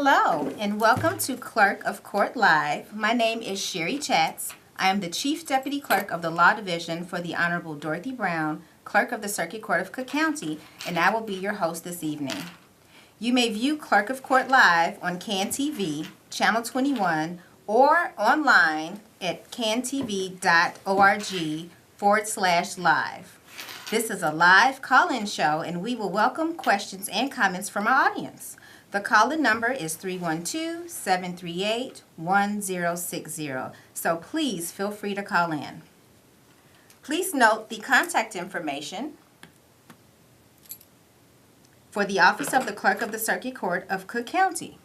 Hello, and welcome to Clerk of Court Live. My name is Sherry Chatz. I am the Chief Deputy Clerk of the Law Division for the Honorable Dorothy Brown, Clerk of the Circuit Court of Cook County, and I will be your host this evening. You may view Clerk of Court Live on CAN-TV, Channel 21, or online at cantv.org/live. This is a live call-in show, and we will welcome questions and comments from our audience. The call-in number is 312-738-1060, so please feel free to call in. Please note the contact information for the Office of the Clerk of the Circuit Court of Cook County.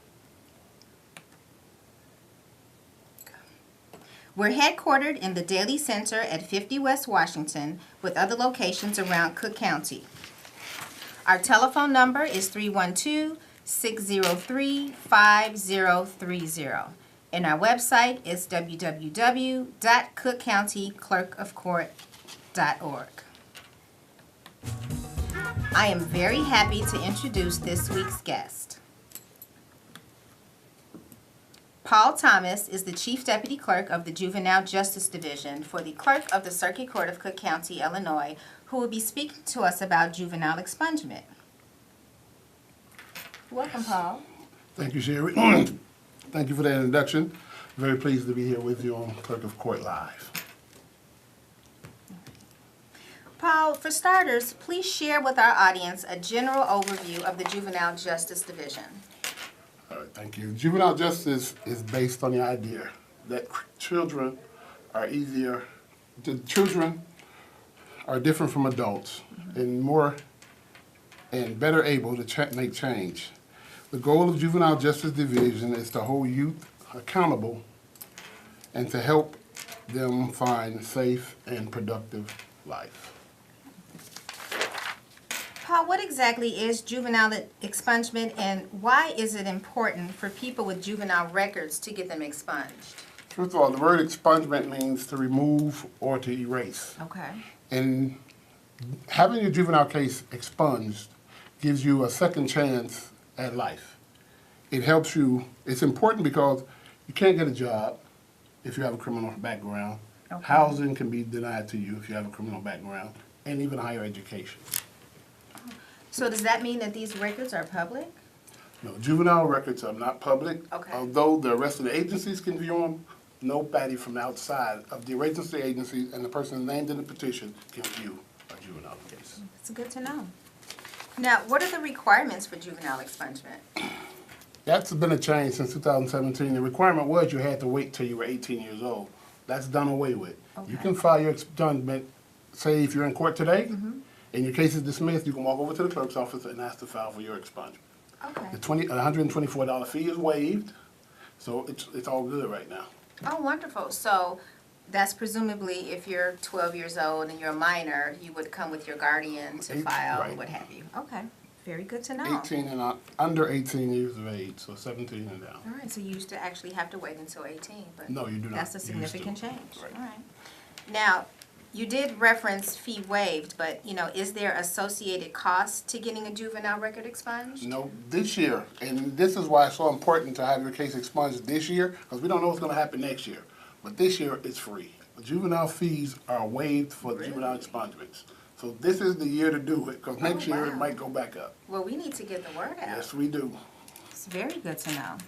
We're headquartered in the Daly Center at 50 West Washington with other locations around Cook County. Our telephone number is 312-603-5030, and our website is www.cookcountyclerkofcourt.org. I am very happy to introduce this week's guest. Paul Thomas is the Chief Deputy Clerk of the Juvenile Justice Division for the Clerk of the Circuit Court of Cook County, Illinois, who will be speaking to us about juvenile expungement. Welcome, Paul. Thank you, Sherry. Thank you for that introduction. Very pleased to be here with you on Clerk of Court Live. Paul, for starters, please share with our audience a general overview of the Juvenile Justice Division. All right, thank you. Juvenile justice is based on the idea that children are different from adults and better able to make change. The goal of Juvenile Justice Division is to hold youth accountable and to help them find safe and productive life. Paul, what exactly is juvenile expungement, and why is it important for people with juvenile records to get them expunged? First of all, the word expungement means to remove or to erase. Okay. And having your juvenile case expunged gives you a second chance at life. It helps you. It's important because you can't get a job if you have a criminal background. Okay. Housing can be denied to you if you have a criminal background, and even higher education. So does that mean that these records are public? No, juvenile records are not public. Okay. Although the rest of the agencies can view them, nobody from outside of the agency agencies and the person named in the petition can view a juvenile case. It's good to know. Now, what are the requirements for juvenile expungement? That's been a change since 2017. The requirement was you had to wait till you were 18 years old. That's done away with. Okay. You can file your expungement, say if you're in court today, and your case is dismissed, you can walk over to the clerk's office and ask to file for your expungement. Okay. The $124 fee is waived, so it's all good right now. Oh, wonderful. So that's presumably if you're 12 years old and you're a minor, you would come with your guardian to file, right. what have you. Okay. Very good to know. 18 and under 18 years of age, so 17 and down. All right, so you used to actually have to wait until 18, but No, you do not. that's a You used significant to. change. Right. All right. Now, you did reference fee waived, but, is there associated cost to getting a juvenile record expunged? No, this year, and this is why it's so important to have your case expunged this year, because we don't know what's going to happen next year. But this year, it's free. The juvenile fees are waived for juvenile expungements. So this is the year to do it, because next year it might go back up. Well, we need to get the word out. Yes, we do. It's very good to know.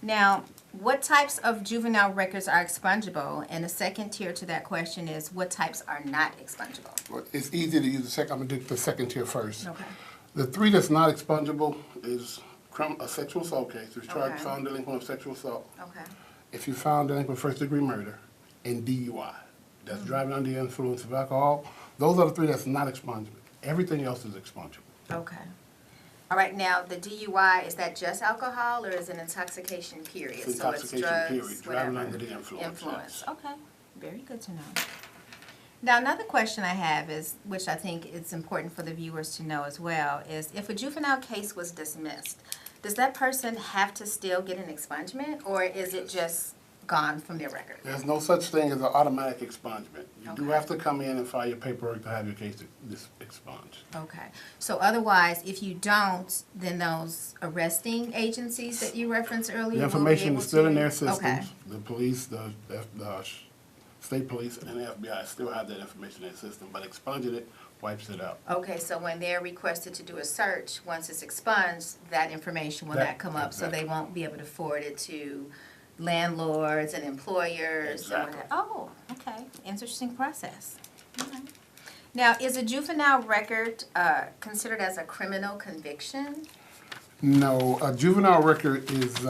Now, what types of juvenile records are expungible? And the second tier to that question is, what types are not expungible? Well, it's easy to use the second. I'm going to do the second tier first. Okay. The three that's not expungible is a sexual assault case. If you're Okay. found delinquent of sexual assault. Okay. If you found delinquent of first-degree murder, and DUI. That's driving under the influence of alcohol. Those are the three that's not expungable. Everything else is expungable. Okay. All right, now, the DUI, is that just alcohol, or is it intoxication period? It's So it's intoxication drugs, period, driving whatever. under the influence, yes. Okay, very good to know. Now, another question I have is, which I think it's important for the viewers to know as well, is if a juvenile case was dismissed, does that person have to still get an expungement, or is it just gone from their record? There's no such thing as an automatic expungement. You do Okay. have to come in and file your paperwork to have your case expunged. Okay, so otherwise, if you don't, then those arresting agencies that you referenced earlier will The be information able is still in to- their systems. Okay, The police, the state police, and the FBI still have that information in their system, but expunging it wipes it out. okay, so when they're requested to do a search, once it's expunged, that information will That- not come up, so they exactly. won't be able to forward it to landlords and employers. and what Exactly. have- Oh, okay, interesting process. Okay. Now, is a juvenile record considered as a criminal conviction? No, a juvenile record is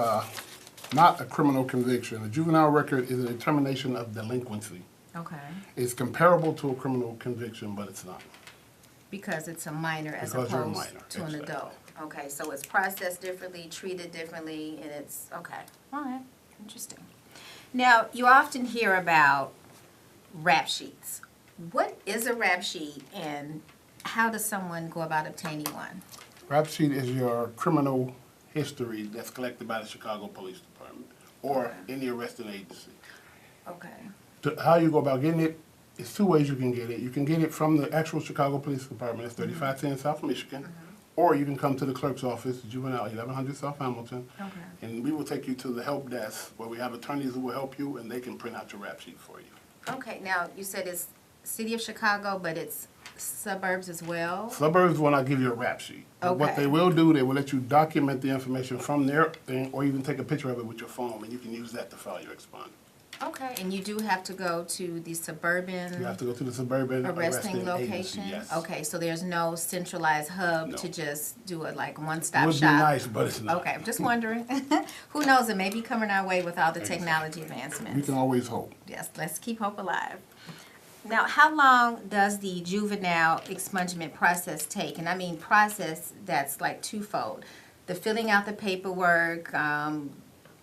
not a criminal conviction. A juvenile record is a determination of delinquency. Okay. It's comparable to a criminal conviction, but it's not. Because it's a minor as Because you're a opposed minor, to an exactly. adult. Okay, so it's processed differently, treated differently, and it's, okay, all right, interesting. Now, you often hear about rap sheets. What is a rap sheet and how does someone go about obtaining one? Rap sheet is your criminal history that's collected by the Chicago Police Department or Okay. any arresting agency. Okay, How you go about getting it, is two ways you can get it. You can get it from the actual Chicago Police Department, it's 3510 South Michigan, or you can come to the clerk's office, Juvenile 1100 South Hamilton, okay. and we will take you to the help desk where we have attorneys who will help you and they can print out your rap sheet for you. Okay, now, you said it's City of Chicago, but it's suburbs as well? Suburbs will not give you a rap sheet. But what Okay. they will do, they will let you document the information from their thing, or even take a picture of it with your phone, and you can use that to file your expunge. Okay, and you do have to go to the suburban? You have to go to the suburban arresting agency, location? yes. Okay, so there's no centralized hub No. to just do a like one-stop Would be shop? nice, but it's not. Okay, I'm just wondering. Who knows, it may be coming our way with all the Exactly. technology We advancements. can always hope. Yes, let's keep hope alive. Now, how long does the juvenile expungement process take? And I mean process that's like twofold. The filling out the paperwork,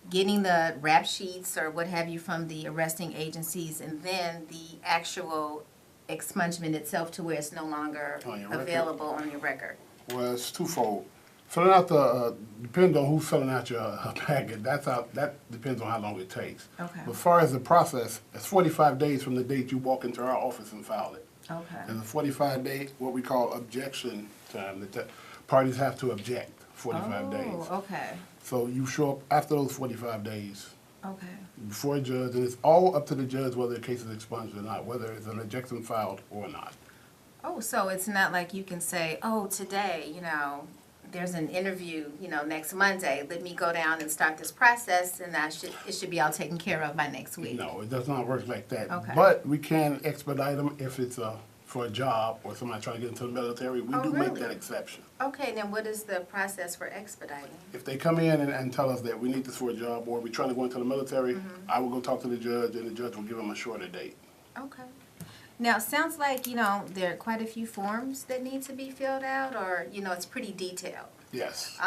getting the rap sheets or what have you from the arresting agencies, and then the actual expungement itself to where it's no longer On your record? available on your record. Well, it's twofold. Filling out the, depends on who's filling out your packet, that depends on how long it takes. Okay. But as far as the process, it's 45 days from the date you walk into our office and file it. Okay. There's a 45-day, what we call objection time, that the parties have to object 45 days. Oh, okay, So you show up after those 45 days okay. before a judge, and it's all up to the judge whether the case is expunged or not, whether it's an objection filed or not. Oh, so it's not like you can say, oh, today, there's an interview, next Monday. Let me go down and start this process, and it should be all taken care of by next week. No, it does not work like that. Okay. But we can expedite them if it's for a job or somebody trying to get into the military. We Oh, do make really? that exception. Okay, then what is the process for expediting? If they come in and tell us that we need this for a job or we're trying to go into the military, Mm-hmm. I will go talk to the judge and the judge will give them a shorter date. Okay. Now, it sounds like, there are quite a few forms that need to be filled out, or, it's pretty detailed. Yes.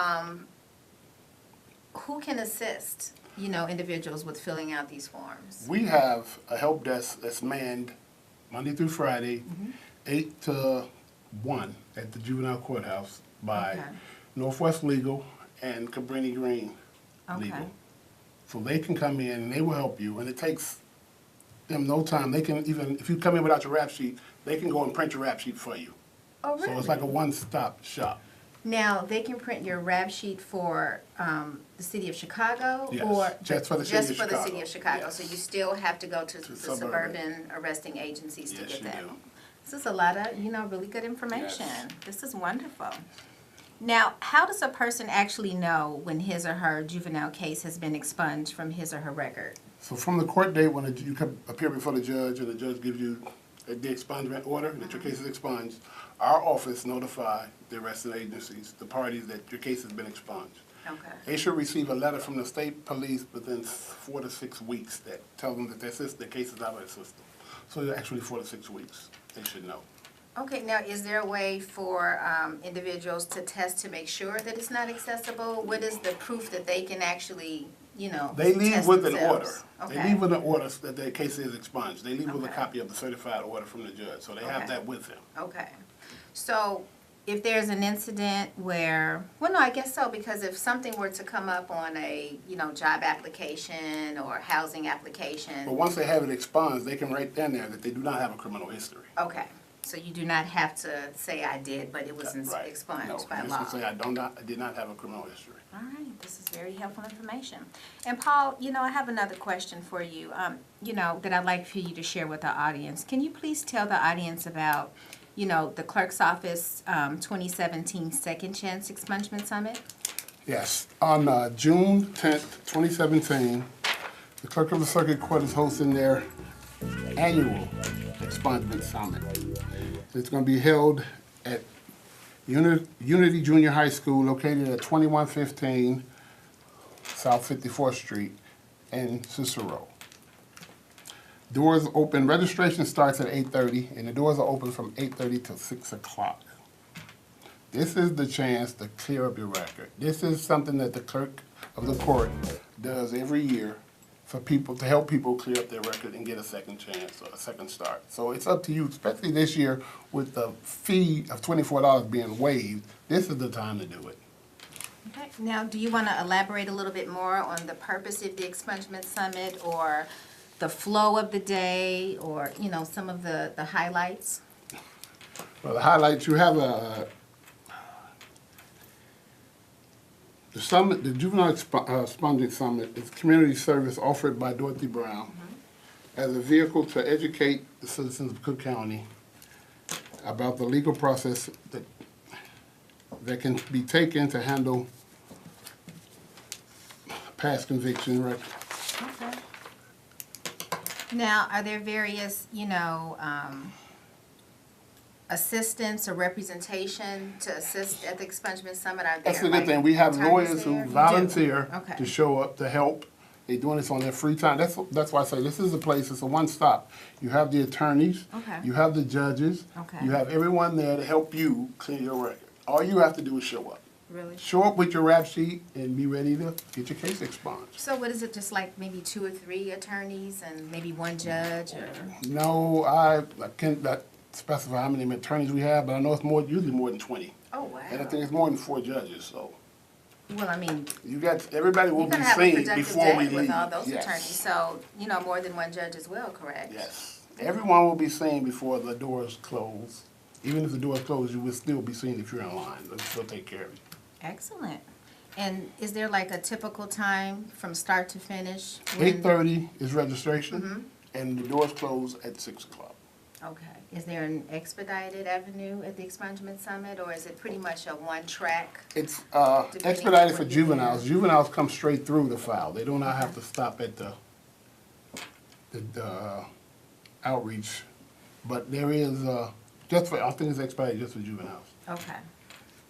Who can assist, individuals with filling out these forms? We have a help desk that's manned Monday through Friday, Mm-hmm. 8 to 1 at the juvenile courthouse by Okay. Northwest Legal and Cabrini Green Okay. Legal. So they can come in and they will help you, and it takes them no time. They can even, if you come in without your rap sheet, they can go and print your rap sheet for you. Oh, really? So it's like a one-stop shop. Now, they can print your rap sheet for the city of Chicago? Yes, Or just for the city of Just for the city Chicago, of Chicago? So yes. you still have to go to the suburban. suburban arresting agencies to Yes, get you that? do. This is a lot of, really good information. Yes. This is wonderful. Now, how does a person actually know when his or her juvenile case has been expunged from his or her record? So from the court date when you appear before the judge and the judge gives you the expungement order that your case is expunged, our office notify the arresting agencies, the parties that your case has been expunged. Okay. They should receive a letter from the state police within 4 to 6 weeks that tells them that their case is out of their system. So actually 4 to 6 weeks, they should know. Okay, now, is there a way for individuals to test to make sure that it's not accessible? What is the proof that they can actually, They leave test with an themselves? order. They Okay. leave with an order that their case is expunged. They leave with a Okay. copy of the certified order from the judge, so they have Okay. that with them. Okay. So if there's an incident where, well, no, I guess so, because if something were to come up on a, job application or housing But application, once they have it expunged, they can write down there that they do not have a criminal history. okay, so you do not have to say I did, but it was Right. expunged No, by just law. to say I did not have a criminal history. All right, this is very helpful information. And Paul, I have another question for you, that I'd like for you to share with our audience. Can you please tell the audience about, the Clerk's Office 2017 Second Chance Expungement Summit? Yes, on June 10th, 2017, the Clerk of the Circuit Court is hosting their annual expungement summit. It's going to be held at Unity Junior High School, located at 2115 South 54th Street in Cicero. Doors open, registration starts at 8:30, and the doors are open from 8:30 till 6 o'clock. This is the chance to clear up your record. This is something that the clerk of the court does every year for people, to help people clear up their record and get a second chance or a second start. So it's up to you, especially this year with the fee of $24 being waived. This is the time to do it. Okay, now, do you want to elaborate a little bit more on the purpose of the expungement summit, or the flow of the day, or, some of the highlights? Well, the highlights, you have the summit, the Juvenile Expungement Summit is community service offered by Dorothy Brown as a vehicle to educate the citizens of Cook County about the legal process that can be taken to handle past conviction records. Okay. Now, are there various, assistance or representation to assist at the expungement summit? Are there, That's the good thing. We have attorneys lawyers there? who You do? volunteer Okay. to show up, to help. They're doing this on their free time. That's why I say this is a place, it's a one-stop. You have the attorneys. Okay. You have the judges. Okay. You have everyone there to help you clear your record. All you have to do is show up. Really? Show up with your rap sheet and be ready to get your case expunged. So what is it, just like maybe 2 or 3 attorneys and maybe 1 judge, or? No, I can't specify how many attorneys we have, but I know it's usually more than 20. Oh, wow. And I think it's more than 4 judges, so. Well, I mean, Everybody will you're be gonna have a seen productive before day we with leave. all those Yes. attorneys, so, more than 1 judge as well, correct? Yes. Everyone will be seen before the doors close. Even if the doors close, you will still be seen if you're in line. They'll take care of you. Excellent. And is there like a typical time from start to finish? when- 8:30 is registration, and the doors close at 6 o'clock. Okay. Is there an expedited avenue at the expungement summit, or is it pretty much a one-track? It's Depending on expedited for what you juveniles. have. Juveniles come straight through the file. They do not have to stop at the outreach. But there is, I think it's expedited just for juveniles. Okay.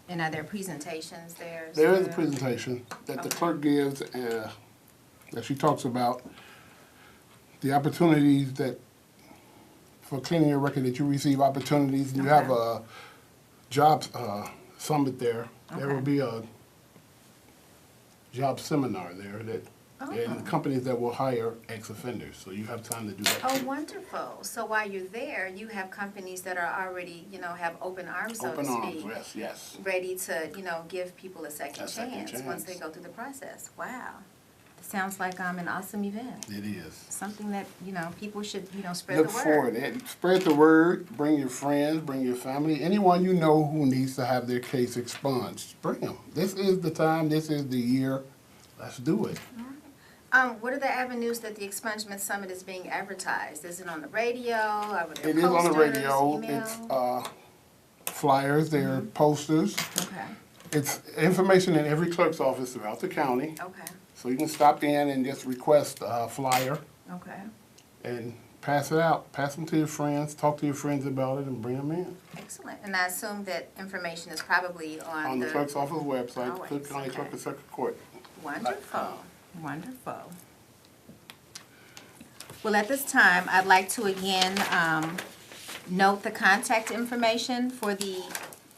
And are there presentations there? as There is a well? presentation that the Okay. clerk gives, that she talks about the opportunities for cleaning your record, that you receive opportunities, and you have Okay. a job summit there. There will Okay. be a job seminar there and companies that will hire ex-offenders, so you have time to do that. Oh, wonderful. So while you're there, you have companies that are already, have open arms, so to Open arms, speak, yes. ready to, give people a second chance once they chance. go through the process. Wow. It sounds like an awesome event. It is. Something that, people should, spread the word. Look forward. Spread the word. Bring your friends. Bring your family. Anyone you know who needs to have their case expunged. Bring them. This is the time. This is the year. Let's do it. What are the avenues that the expungement summit is being advertised? Is it on the radio? Are there It is on the posters, radio. email? It's flyers. There are posters. Okay, It's information in every clerk's office throughout the county. okay, So you can stop in and just request a flyer okay. and pass it out. Pass them to your friends. Talk to your friends about it and bring them in. Excellent. And I assume that information is probably On the clerk's office website, Always, Cook County okay. Clerk of Circuit Court. Wonderful, wonderful. Well, at this time, I'd like to again note the contact information for the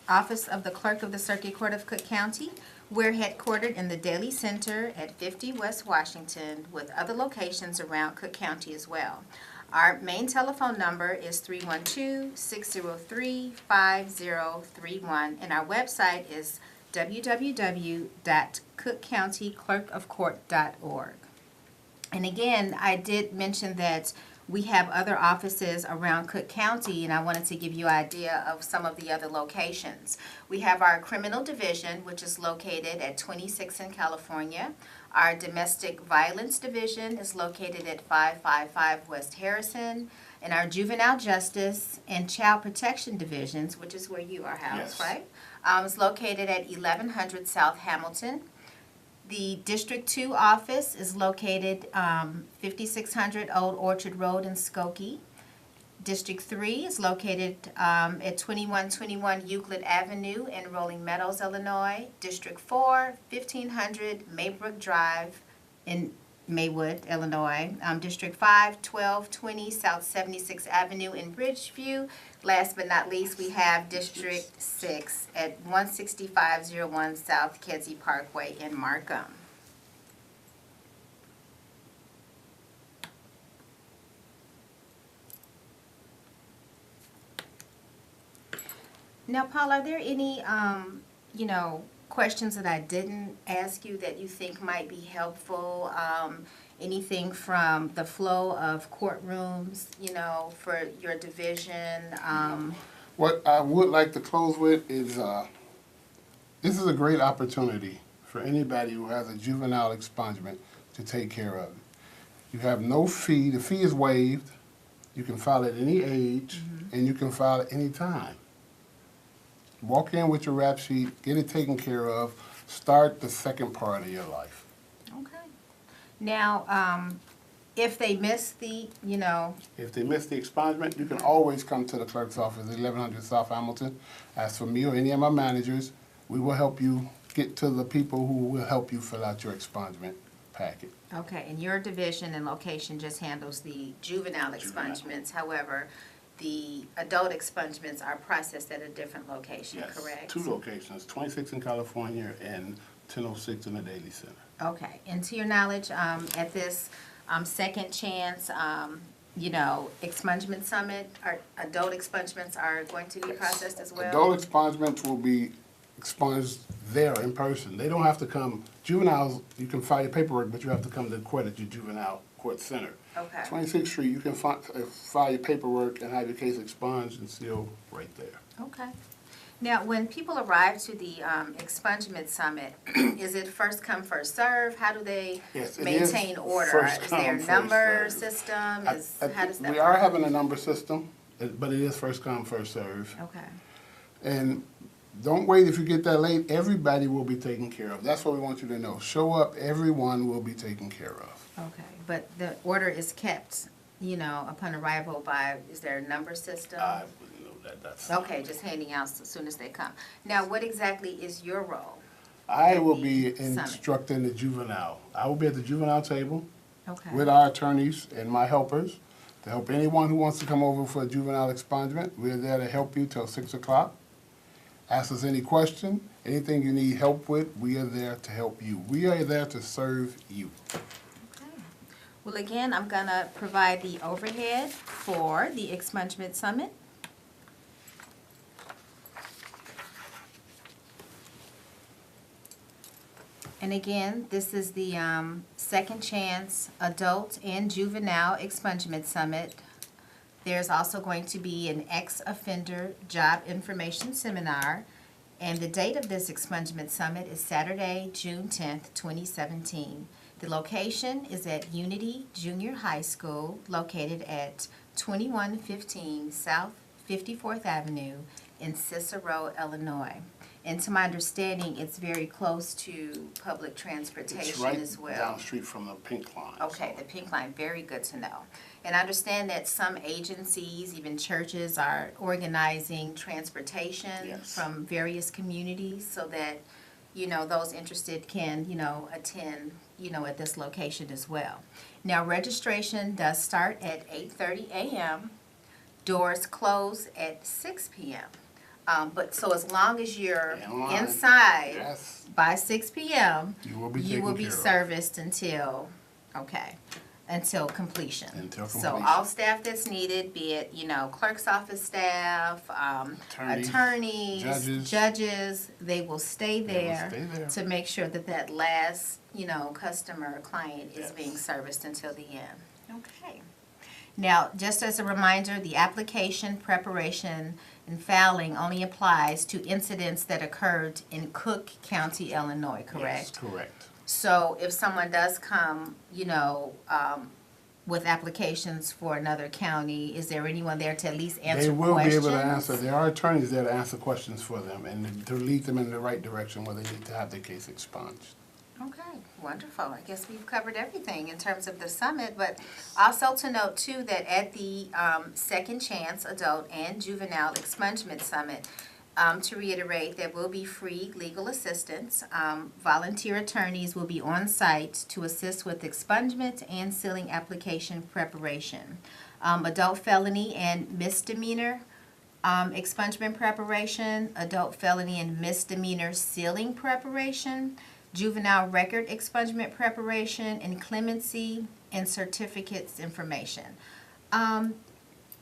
Office of the Clerk of the Circuit Court of Cook County. We're headquartered in the Daly Center at 50 West Washington, with other locations around Cook County as well. Our main telephone number is 312-603-5031, and our website is www.cookcountyclerkofcourt.org. And again, I did mention that we have other offices around Cook County, and I wanted to give you an idea of some of the other locations. We have our criminal division, which is located at 26 in California. Our domestic violence division is located at 555 West Harrison. And our juvenile justice and child protection divisions, which is where you are housed, Yes. right? Is located at 1100 South Hamilton. The District 2 office is located 5600 Old Orchard Road in Skokie. District 3 is located at 2121 Euclid Avenue in Rolling Meadows, Illinois. District 4, 1500 Maybrook Drive in Maywood, Illinois. District 5, 1220 South 76th Avenue in Bridgeview. Last but not least, we have District 6 at 16501 South Kedzie Parkway in Markham. Now, Paul, are there any, questions that I didn't ask you that you think might be helpful? Anything from the flow of courtrooms, for your division? What I would like to close with is, this is a great opportunity for anybody who has a juvenile expungement to take care of it. You have no fee. The fee is waived. You can file at any age, and you can file at any time. Walk in with your rap sheet, get it taken care of, start the second part of your life. Okay. Now, if they miss the, If they miss the expungement, you can always come to the clerk's office, 1100 South Hamilton. Ask for me or any of my managers. We will help you get to the people who will help you fill out your expungement packet. okay, and your division and location just handles the juvenile expungements. However, the adult expungements are processed at a different location, Yes, correct? 2 locations, 26 in California and 1006 in the Daily Center. Okay, and to your knowledge, at this second chance, expungement summit, adult expungements are going to be processed as well? Adult expungements will be expunged there in person. They don't have to come, juveniles, you can file your paperwork, but you have to come to the court at your juvenile court center. Okay. 26th Street, you can file your paperwork and have your case expunged and sealed right there. Okay. Now, when people arrive to the expungement summit, is it first come, first serve? How do they Yes, it maintain is order? first Is there a come, first number serve. system? How does that We work? are having a number system, but it is first come, first serve. Okay. And don't wait if you get that late. Everybody will be taken care of. That's what we want you to know. Show up, everyone will be taken care of. Okay, but the order is kept, upon arrival by, is there a number system? I wouldn't know that. That's Okay, just handing out as soon as they come. Now, what exactly is your role? I will be Summit. instructing the juvenile. I will be at the juvenile table Okay. with our attorneys and my helpers to help anyone who wants to come over for a juvenile expungement. We're there to help you till 6 o'clock. Ask us any question, anything you need help with, we are there to help you. We are there to serve you. Okay. Well, again, I'm going to provide the overhead for the expungement summit. And again, this is the second chance adult and juvenile expungement summit. There's also going to be an ex-offender job information seminar. And the date of this expungement summit is Saturday, June 10th, 2017. The location is at Unity Junior High School, located at 2115 South 54th Avenue in Cicero, Illinois. And to my understanding, it's very close to public It's transportation right as well. down the street from the Pink Line. Okay, the Pink Line, very good to know. And I understand that some agencies, even churches, are organizing transportation Yes. from various communities so that, those interested can, attend, at this location as well. Now, registration does start at 8:30 a.m. Doors close at 6 p.m. But so as long as you're In line. inside Yes. by 6 p.m., You will be you taken will be care of. serviced until, okay. until completion. Until So completion. all staff that's needed, be it, clerk's office staff, attorneys, judges, they will stay there to make sure that that last, customer or client is being serviced until the end. Okay. Now, just as a reminder, the application, preparation, and filing only applies to incidents that occurred in Cook County, Illinois, correct? Yes, correct. So if someone does come, with applications for another county, is there anyone there to at least answer questions? They will be able to answer. There are attorneys there to answer questions for them and to lead them in the right direction where they need to have their case expunged. Okay, wonderful. I guess we've covered everything in terms of the summit, but also to note too that at the Second Chance Adult and Juvenile Expungement Summit, to reiterate, there will be free legal assistance. Volunteer attorneys will be on site to assist with expungement and sealing application preparation. Adult felony and misdemeanor expungement preparation, adult felony and misdemeanor sealing preparation, juvenile record expungement preparation, and clemency and certificates information.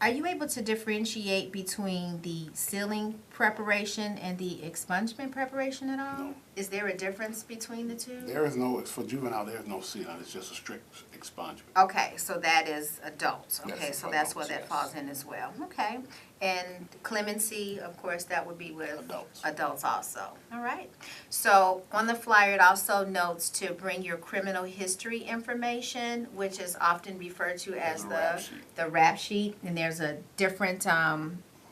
Are you able to differentiate between the sealing preparation and the expungement preparation at all? No. Is there a difference between the two? There is no, for juvenile, there is no sealing. It's just a strict expungement. Okay, so that is adults. Okay, Yes, so that's where adults, that falls in as well. Okay. And clemency, of course, that would be with adults also. All right. So on the flyer, it also notes to bring your criminal history information, which is often referred to as the rap sheet. And there's a different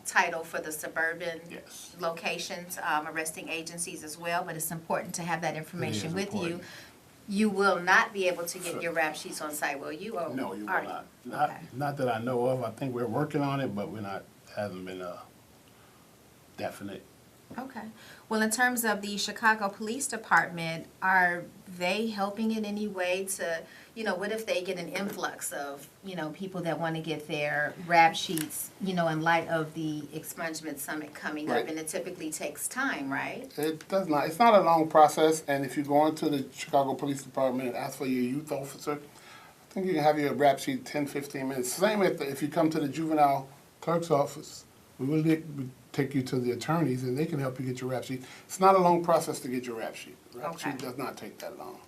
title for the suburban locations, arresting agencies as well, but it's important to have that information with you. You will not be able to get your rap sheets on site, will you? Or No, you will not. Not that I know of. I think we're working on it, but hasn't been definite. Okay. Well, in terms of the Chicago Police Department, are they helping in any way to, what if they get an influx of, people that want to get their rap sheets, in light of the expungement summit coming up, and it typically takes time, right? It does not. It's not a long process, and if you go into the Chicago Police Department and ask for your youth officer, I think you can have your rap sheet 10, 15 minutes. Same if you come to the juvenile clerk's office, we will take you to the attorneys, and they can help you get your rap sheet. It's not a long process to get your rap sheet. The rap sheet does not take that long.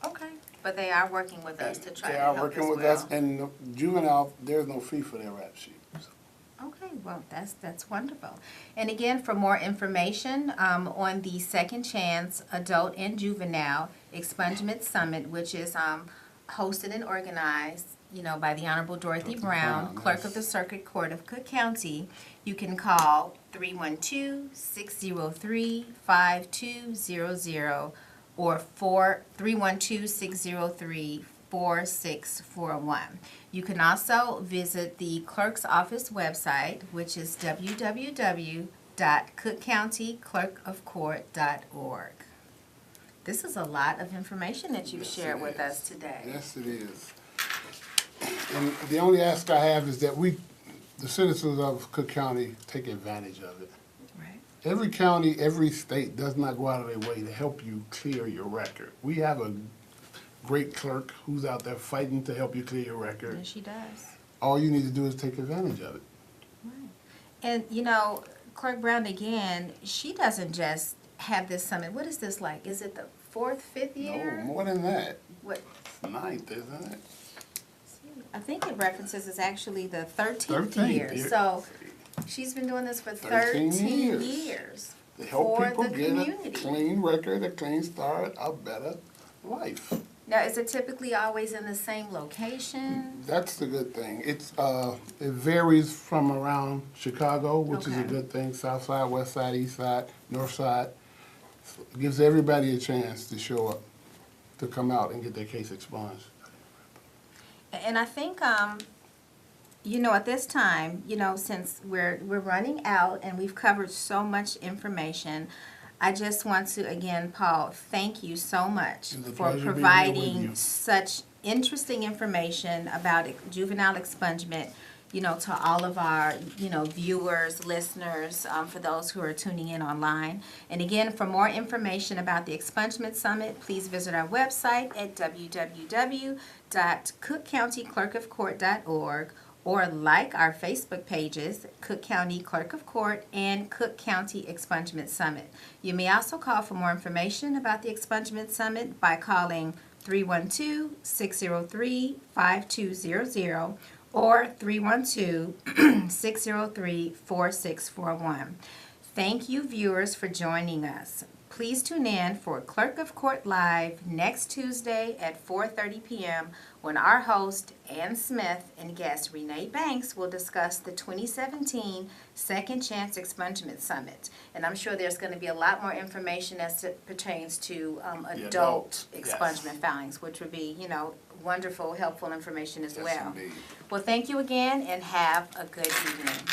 Okay. But they are working with us to try to help. They are working with us, and juvenile, there's no fee for their rap sheet. Okay, well, that's wonderful. And again, for more information on the Second Chance Adult and Juvenile Expungement Summit, which is hosted and organized, by the Honorable Dorothy Brown, Clerk of the Circuit Court of Cook County, you can call 312-603-5200 or 312-603-4641. You can also visit the clerk's office website, which is www.cookcountyclerkofcourt.org. This is a lot of information that you've shared with us today. Yes, it is. And the only ask I have is that the citizens of Cook County, take advantage of it. Right. Every county, every state does not go out of their way to help you clear your record. We have a great clerk who's out there fighting to help you clear your record. Yes, she does. All you need to do is take advantage of it. Right. And, Clerk Brown, again, she doesn't just have this summit. What is this like? Is it the 4th, 5th year? No, more than that. What? It's 9th, isn't it? I think it references it's actually the 13th year. So she's been doing this for 13 years. To help people get community. a clean record, a clean start, a better life. Now, is it typically always in the same location? That's the good thing. It varies from around Chicago, which is a good thing. South side, west side, east side, north side. So it gives everybody a chance to show up, to come out and get their case expunged. And I think, at this time, since we're running out and we've covered so much information, I just want to, again, Paul, thank you so much for providing such interesting information about juvenile expungement. to all of our, viewers, listeners, for those who are tuning in online. And again, for more information about the Expungement Summit, please visit our website at www.cookcountyclerkofcourt.org or like our Facebook pages, Cook County Clerk of Court and Cook County Expungement Summit. You may also call for more information about the Expungement Summit by calling 312-603-5200 or 312-603-4641. Thank you, viewers, for joining us. Please tune in for Clerk of Court Live next Tuesday at 4:30 p.m. when our host, Ann Smith, and guest Renee Banks will discuss the 2017 Second Chance Expungement Summit. And I'm sure there's going to be a lot more information as it pertains to adult expungement filings, which would be, wonderful, helpful information as well. Indeed. Well, thank you again, and have a good evening.